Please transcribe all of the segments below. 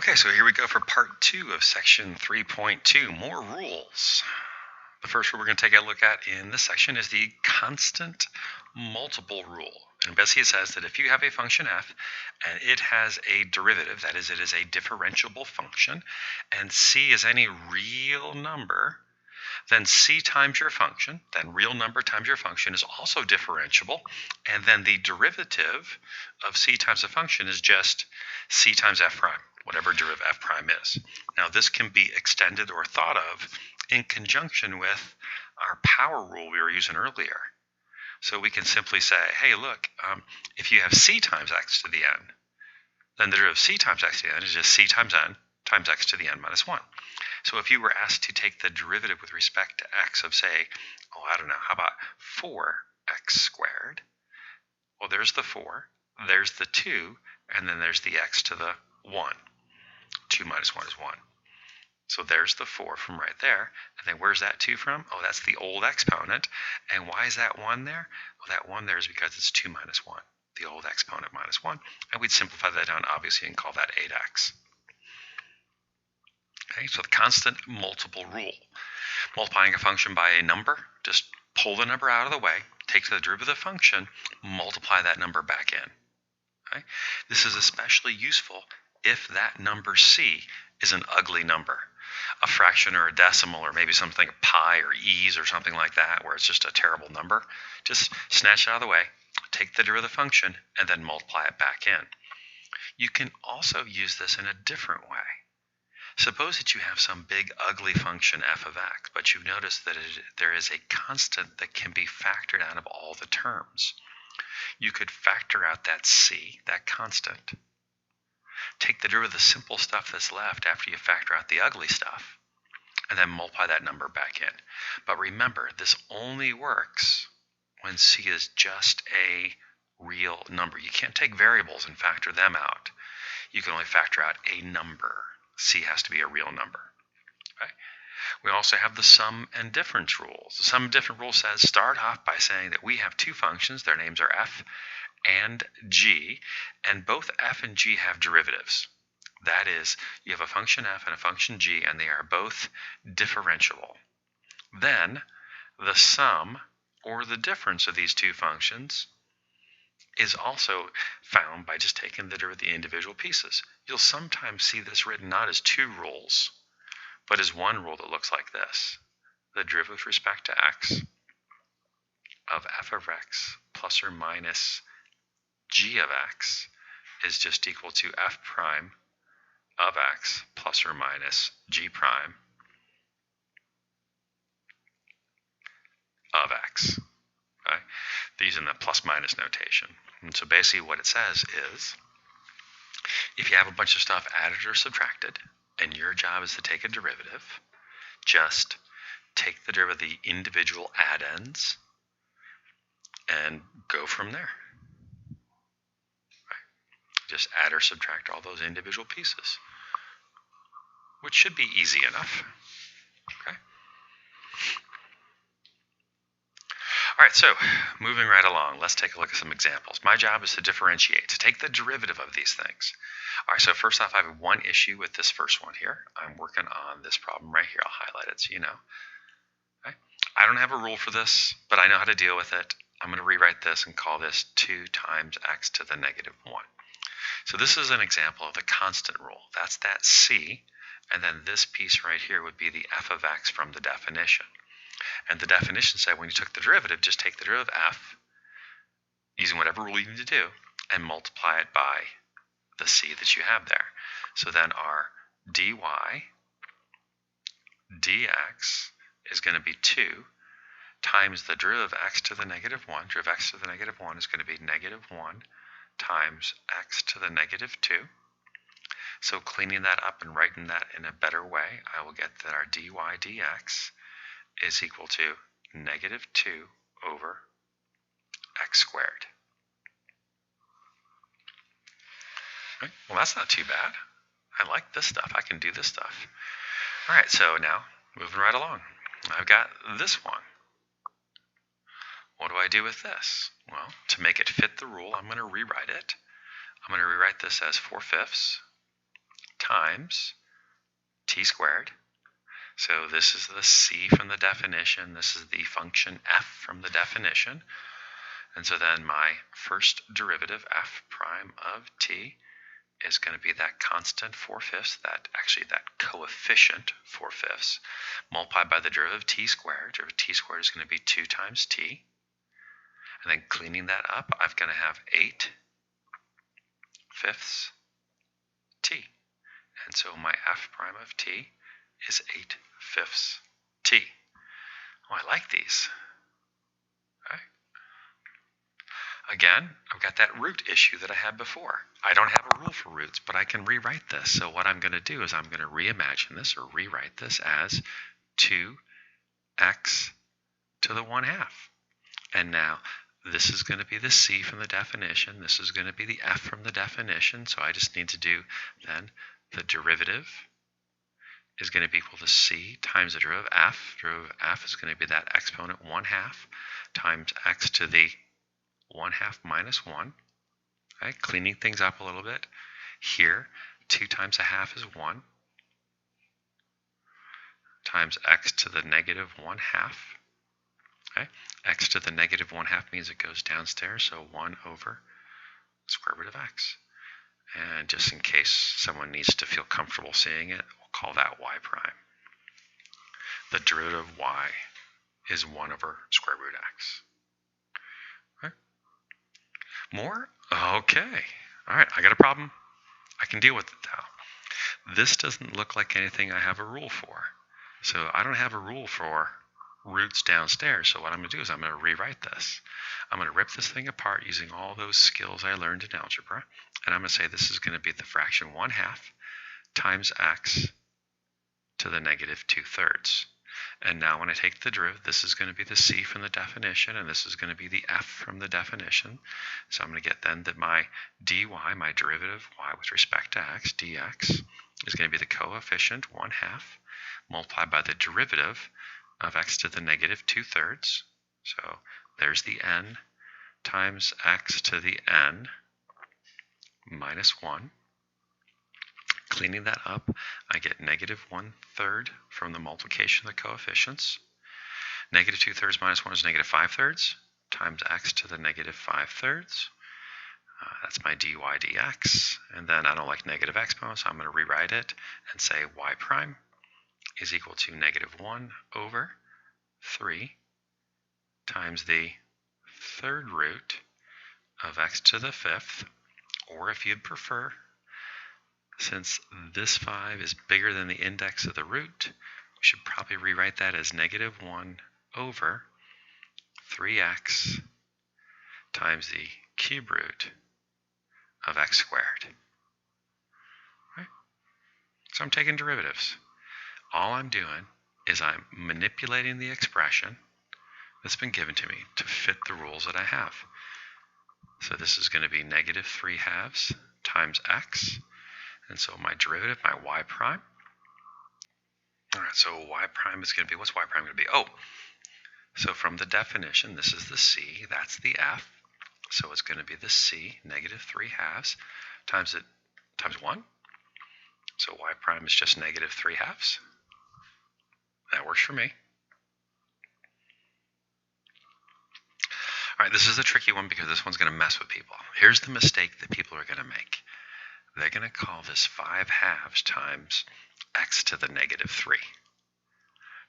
Okay, so here we go for part 2 of section 3.2, more rules. The first rule we're going to take a look at in this section is the constant multiple rule. And basically it says that if you have a function f and it has a derivative, that is, it is a differentiable function, and c is any real number, then c times your function, then real number times your function is also differentiable, and then the derivative of c times the function is just c times f prime, whatever derivative f prime is. Now this can be extended or thought of in conjunction with our power rule we were using earlier. So we can simply say, hey, look, if you have c times x to the n, then the derivative of c times x to the n is just c times n times x to the n minus 1. So if you were asked to take the derivative with respect to x of, say, how about 4x squared? Well, there's the 4, there's the 2, and then there's the x to the 1. 2 minus 1 is 1. So there's the 4 from right there. And then where's that 2 from? Oh, that's the old exponent. And why is that 1 there? Well, that 1 there is because it's 2 minus 1, the old exponent minus 1. And we'd simplify that down, obviously, and call that 8x. Okay, so the constant multiple rule. Multiplying a function by a number, just pull the number out of the way, take the derivative of the function, multiply that number back in. Okay? This is especially useful if that number c is an ugly number, a fraction or a decimal, or maybe something like pi or e's or something like that, where it's just a terrible number. Just snatch it out of the way, take the derivative of the function, and then multiply it back in. You can also use this in a different way. Suppose that you have some big ugly function f of x, but you notice that there is a constant that can be factored out of all the terms. You could factor out that c, that constant. Take the derivative of the simple stuff that's left after you factor out the ugly stuff, and then multiply that number back in. But remember, this only works when c is just a real number. You can't take variables and factor them out. You can only factor out a number. C has to be a real number. Okay? We also have the sum and difference rules. The sum and difference rule says start off by saying that we have two functions. Their names are f and g, and both f and g have derivatives. That is, you have a function f and a function g, and they are both differentiable. Then the sum or the difference of these two functions is also found by just taking the derivative of the individual pieces. You'll sometimes see this written not as two rules, but as one rule that looks like this. The derivative with respect to x of f of x plus or minus g of x is just equal to f prime of x plus or minus g prime of x. Okay? These in the plus minus notation. And so basically what it says is, if you have a bunch of stuff added or subtracted, and your job is to take a derivative, just take the derivative of the individual addends and go from there. Right? Just add or subtract all those individual pieces, which should be easy enough. Okay? All right, so moving right along, let's take a look at some examples. My job is to differentiate, to take the derivative of these things. All right, so first off, I have one issue with this first one here. I'm working on this problem right here. I'll highlight it so you know. Okay? I don't have a rule for this, but I know how to deal with it. I'm going to rewrite this and call this 2 times x to the negative 1. So this is an example of the constant rule. That's that c, and then this piece right here would be the f of x from the definition. And the definition said when you took the derivative, just take the derivative of f, using whatever rule you need to do, and multiply it by the c that you have there. So then our dy dx is going to be 2 times the derivative of x to the negative 1. Derivative of x to the negative 1 is going to be negative 1 times x to the negative 2. So cleaning that up and writing that in a better way, I will get that our dy dx is equal to negative 2 over x squared. Right? Well, that's not too bad. I like this stuff. I can do this stuff. All right, so now moving right along. I've got this one. What do I do with this? Well, to make it fit the rule, I'm going to rewrite it. I'm going to rewrite this as 4/5 times t squared. So this is the c from the definition. This is the function f from the definition. And so then my first derivative, f prime of t, is going to be that constant 4/5, that coefficient 4/5, multiplied by the derivative of t squared. Derivative of t squared is going to be 2 times t. And then cleaning that up, I'm going to have 8/5 t. And so my f prime of t is 8/5 t. Oh, I like these. Okay. Again, I've got that root issue that I had before. I don't have a rule for roots, but I can rewrite this. So what I'm going to do is I'm going to reimagine this or rewrite this as 2x to the 1/2. And now this is going to be the c from the definition. This is going to be the f from the definition. So I just need to do then the derivative is going to be equal to c times the derivative of f. Derivative of f is going to be that exponent 1/2 times x to the 1/2 minus 1. Okay, cleaning things up a little bit. Here, 2 times 1/2 is 1 times x to the negative 1/2. Okay, x to the negative 1/2 means it goes downstairs, so 1 over square root of x. And just in case someone needs to feel comfortable seeing it, we'll call that y prime. The derivative of y is 1 over square root x. Okay. More? Okay. All right, I got a problem. I can deal with it now. This doesn't look like anything I have a rule for. So I don't have a rule for roots downstairs. So what I'm going to do is I'm going to rewrite this. I'm going to rip this thing apart using all those skills I learned in algebra. And I'm going to say this is going to be the fraction 1/2 times x to the negative 2/3. And now when I take the derivative, this is going to be the c from the definition, and this is going to be the f from the definition. So I'm going to get then that my dy, my derivative y with respect to x, dx, is going to be the coefficient 1/2 multiplied by the derivative of x to the negative 2/3. So there's the n times x to the n minus 1. Cleaning that up, I get negative 1/3 from the multiplication of the coefficients. Negative 2/3 minus 1 is negative 5/3 times x to the negative 5/3. That's my dy dx. And then I don't like negative exponents, so I'm going to rewrite it and say y prime is equal to negative 1 over 3 times the 3rd root of x to the 5th, or if you'd prefer, since this 5 is bigger than the index of the root, we should probably rewrite that as negative 1 over 3x times the cube root of x squared. Right? So I'm taking derivatives. All I'm doing is I'm manipulating the expression that's been given to me to fit the rules that I have. So this is going to be negative 3/2 times x. And so my derivative, my y prime. All right, so y prime is going to be, what's y prime going to be? Oh, so from the definition, this is the c, that's the f. So it's going to be the c, negative 3/2 times 1. So y prime is just negative 3/2. That works for me. All right, this is a tricky one because this one's going to mess with people. Here's the mistake that people are going to make. They're going to call this 5/2 times x to the negative 3.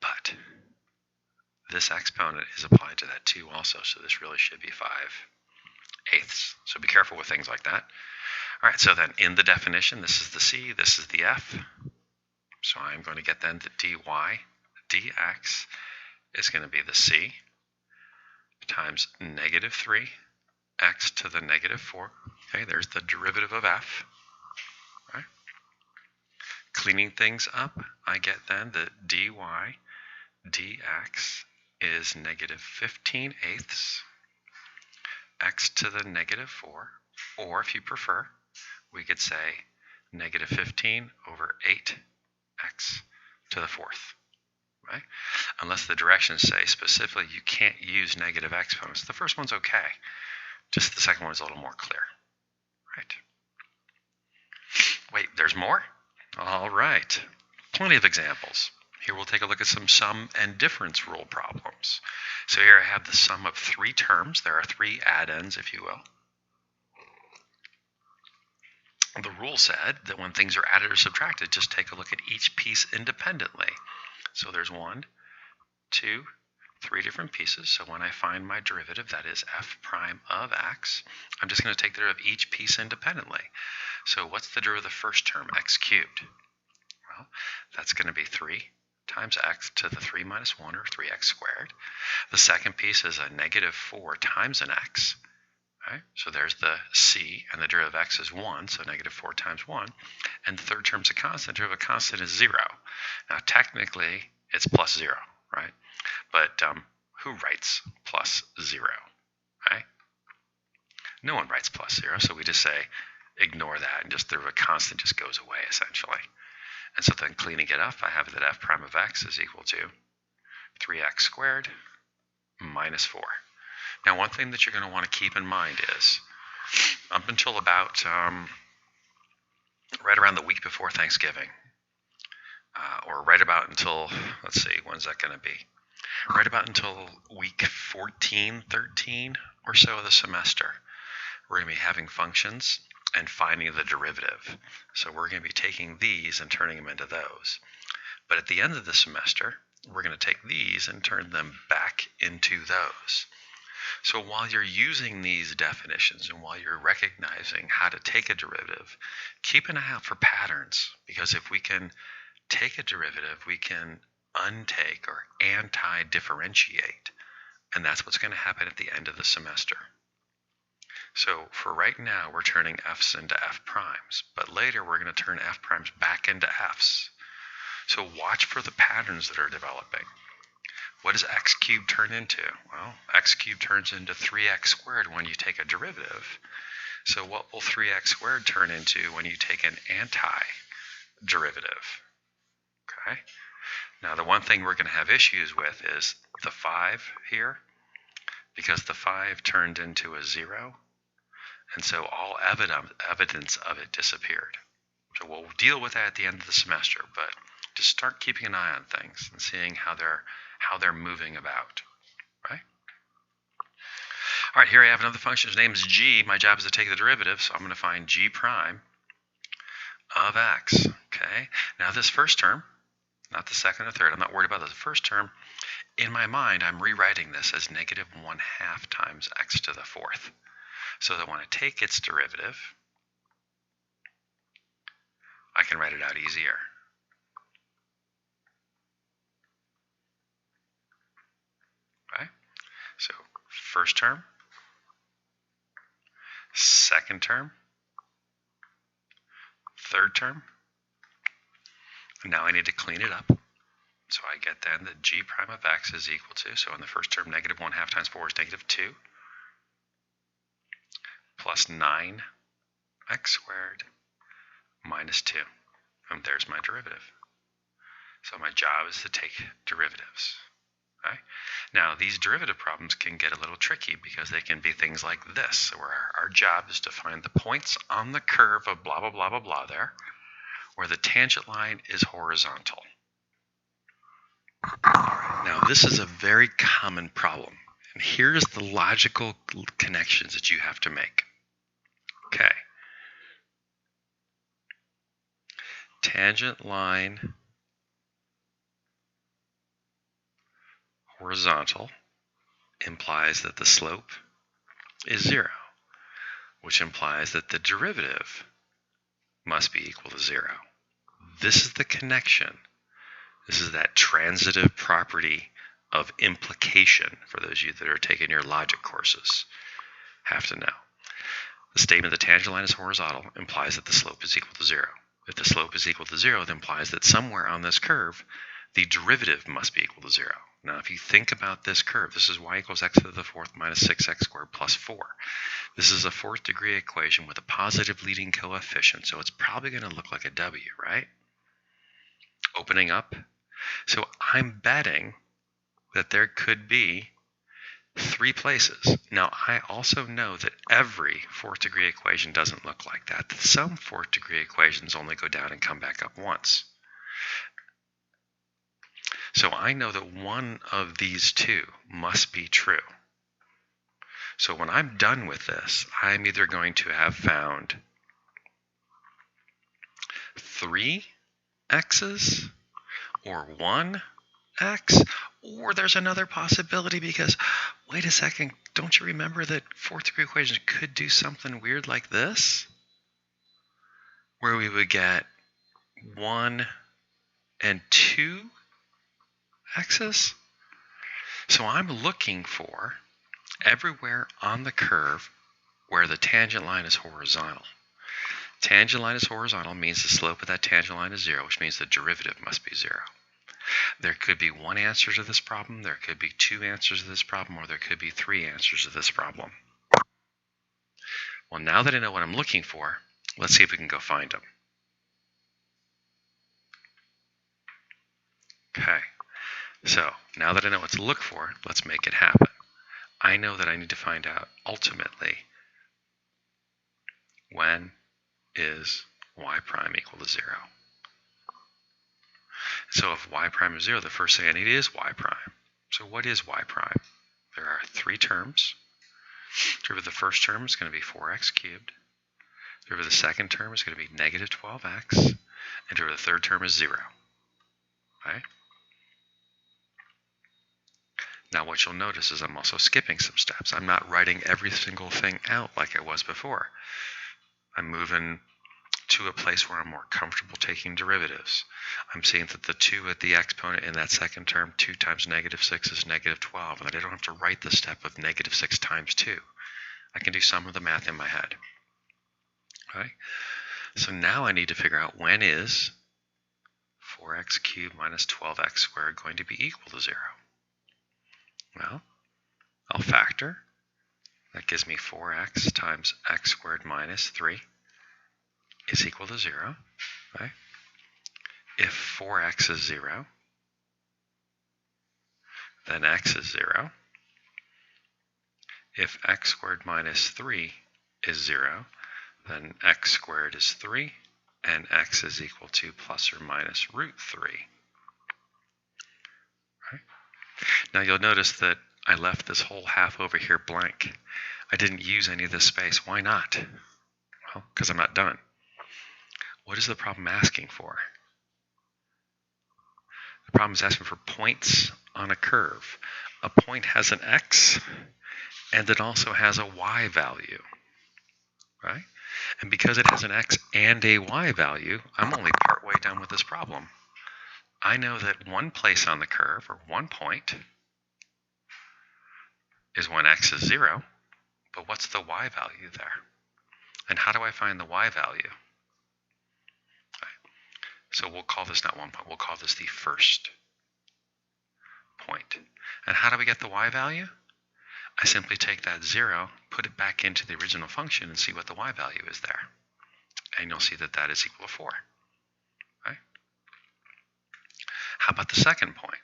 But this exponent is applied to that too also, so this really should be 5/8. So be careful with things like that. All right, so then in the definition, this is the c, this is the f. So I'm going to get then that dy dx is going to be the c times negative 3 x to the negative 4. Okay, there's the derivative of f. Right. Cleaning things up, I get then that dy dx is negative 15/8 x to the negative 4. Or if you prefer, we could say negative 15 over 8x to the 4th. Right? Unless the directions say specifically you can't use negative exponents. The first one's okay. Just the second one is a little more clear. Right. Wait, there's more? All right, plenty of examples. Here we'll take a look at some sum and difference rule problems. So here I have the sum of three terms. There are three addends, if you will. The rule said that when things are added or subtracted, just take a look at each piece independently. So there's 1, 2, 3 different pieces. So when I find my derivative, that is f prime of x, I'm just going to take the derivative of each piece independently. So what's the derivative of the first term, x cubed? Well, that's going to be 3 times x to the 3 minus 1, or 3x squared. The second piece is a negative 4 times an x. Right? So there's the c, and the derivative of x is 1, so negative 4 times 1. And the third term's a constant. The derivative of a constant is 0. Now, technically, it's plus 0, right? But who writes plus 0, right? No one writes plus 0, so we just say ignore that, and just the constant just goes away, essentially. And so then cleaning it up, I have that f prime of x is equal to 3x squared minus 4. Now, one thing that you're going to want to keep in mind is, up until about right around the week before Thanksgiving, or right about until, let's see, when's that going to be? Right about until week 14, 13 or so of the semester, we're going to be having functions and finding the derivative. So we're going to be taking these and turning them into those. But at the end of the semester, we're going to take these and turn them back into those. So while you're using these definitions and while you're recognizing how to take a derivative, keep an eye out for patterns, because if we can take a derivative, we can untake or anti-differentiate, and that's what's going to happen at the end of the semester. So for right now, we're turning f's into f primes, but later we're going to turn f primes back into f's. So watch for the patterns that are developing. What does x cubed turn into? Well, x cubed turns into 3x squared when you take a derivative. So what will 3x squared turn into when you take an anti-derivative? Okay. Now, the one thing we're going to have issues with is the 5 here, because the 5 turned into a 0, and so all evidence of it disappeared. So we'll deal with that at the end of the semester, but just start keeping an eye on things and seeing how they're moving about, right? All right, here I have another function. Its name is g. My job is to take the derivative, so I'm going to find g prime of x. Okay. Now this first term, not the second or third, I'm not worried about this. The first term, in my mind, I'm rewriting this as negative 1/2 times x to the 4th. So that when I take its derivative, I can write it out easier. Right? So first term, second term, third term. Now I need to clean it up. So I get then that g prime of x is equal to, so in the first term, negative 1/2 times 4 is negative 2, plus 9x squared minus 2. And there's my derivative. So my job is to take derivatives. Okay? Now, these derivative problems can get a little tricky because they can be things like this, where our job is to find the points on the curve of blah, blah, blah, blah, blah there, where the tangent line is horizontal. Now, this is a very common problem, and here's the logical connections that you have to make. Okay. Tangent line horizontal implies that the slope is 0, which implies that the derivative must be equal to 0. This is the connection. This is that transitive property of implication for those of you that are taking your logic courses have to know. The statement the tangent line is horizontal implies that the slope is equal to 0. If the slope is equal to 0, it implies that somewhere on this curve, the derivative must be equal to 0. Now, if you think about this curve, this is y equals x to the 4th minus 6x squared plus 4. This is a 4th degree equation with a positive leading coefficient, so it's probably going to look like a w, right? Opening up. So I'm betting that there could be 3 places. Now, I also know that every fourth degree equation doesn't look like that. Some fourth degree equations only go down and come back up once. So I know that one of these two must be true. So when I'm done with this, I'm either going to have found 3 x's or 1 x, or there's another possibility because, wait a second, don't you remember that fourth degree equations could do something weird like this? Where we would get 1 and 2 x's? So I'm looking for everywhere on the curve where the tangent line is horizontal. Tangent line is horizontal means the slope of that tangent line is 0, which means the derivative must be 0. There could be one answer to this problem, there could be 2 answers to this problem, or there could be 3 answers to this problem. Well, now that I know what I'm looking for, let's see if we can go find them. Okay, so now that I know what to look for, let's make it happen. I know that I need to find out, ultimately, when is y prime equal to 0. So if y prime is 0, the first thing I need is y prime. So what is y prime? There are 3 terms. Derivative of the first term is going to be 4x cubed. Derivative of the second term is going to be negative 12x. And derivative of the third term is 0. Okay? Now what you'll notice is I'm also skipping some steps. I'm not writing every single thing out like I was before. I'm moving to a place where I'm more comfortable taking derivatives. I'm seeing that the 2 at the exponent in that second term, 2 times negative 6 is negative 12, and that I don't have to write the step of negative 6 times 2. I can do some of the math in my head. Okay? So now I need to figure out when is 4x cubed minus 12x squared going to be equal to 0. Well, I'll factor. That gives me 4x times x squared minus 3 is equal to 0. Okay? If 4x is 0, then x is 0. If x squared minus 3 is 0, then x squared is 3, and x is equal to plus or minus root 3. Right? Now you'll notice that I left this whole half over here blank. I didn't use any of this space. Why not? Well, because I'm not done. What is the problem asking for? The problem is asking for points on a curve. A point has an x, and it also has a y value, right? And because it has an x and a y value, I'm only partway done with this problem. I know that one place on the curve, or one point, is when x is 0, but what's the y value there? And how do I find the y value? So we'll call this not one point, we'll call this the first point. And how do we get the y value? I simply take that 0, put it back into the original function, and see what the y value is there. And you'll see that that is equal to 4. Right? How about the second point?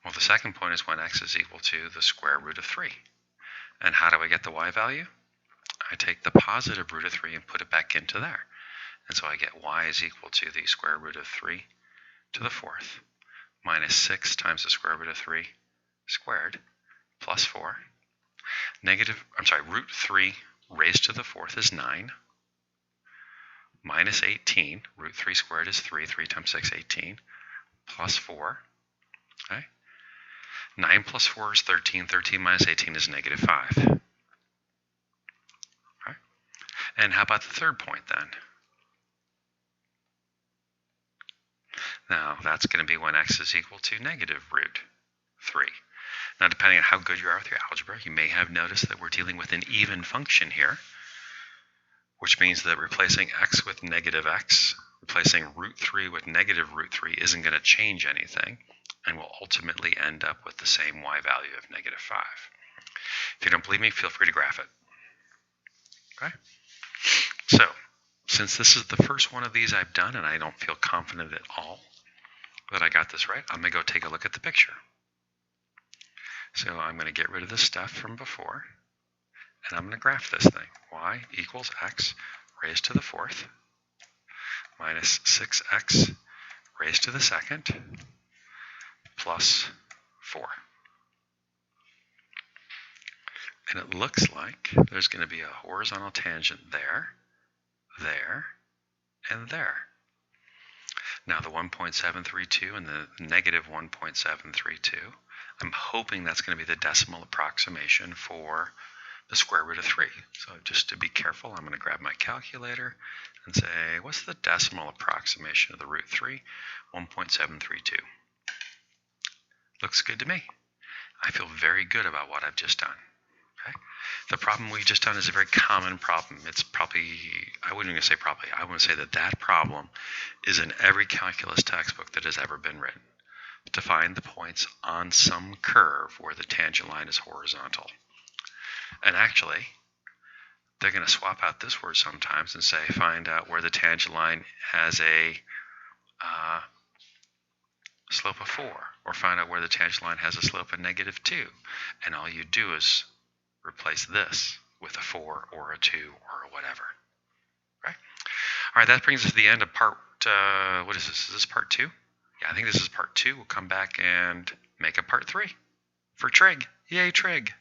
Well, the second point is when x is equal to the square root of 3. And how do I get the y value? I take the positive root of 3 and put it back into there. And so I get y is equal to the square root of 3 to the 4th minus 6 times the square root of 3 squared plus 4. Root 3 raised to the 4th is 9 minus 18. Root 3 squared is 3. 3 times 6, 18 plus 4. Okay? 9 plus 4 is 13. 13 minus 18 is negative 5. Okay? And how about the third point then? Now, that's going to be when x is equal to negative root 3. Now, depending on how good you are with your algebra, you may have noticed that we're dealing with an even function here, which means that replacing x with negative x, replacing root 3 with negative root 3 isn't going to change anything, and will ultimately end up with the same y value of negative 5. If you don't believe me, feel free to graph it. Okay? So, since this is the first one of these I've done, and I don't feel confident at all that I got this right, I'm going to go take a look at the picture. So I'm going to get rid of the stuff from before, and I'm going to graph this thing. Y equals x raised to the fourth minus 6x raised to the second plus 4. And it looks like there's going to be a horizontal tangent there, there, and there. Now the 1.732 and the negative 1.732, I'm hoping that's going to be the decimal approximation for the square root of 3. So just to be careful, I'm going to grab my calculator and say, what's the decimal approximation of the root 3? 1.732. Looks good to me. I feel very good about what I've just done. Okay? The problem we've just done is a very common problem. It's probably, I wouldn't even say probably, I want to say that problem is in every calculus textbook that has ever been written. To find the points on some curve where the tangent line is horizontal. And actually, they're going to swap out this word sometimes and say find out where the tangent line has a slope of 4, or find out where the tangent line has a slope of negative 2. And all you do is replace this with a 4 or a 2 or a whatever. Right? All right, that brings us to the end of part, what is this? Is this part 2? Yeah, I think this is part 2. We'll come back and make a part 3 for trig. Yay, trig.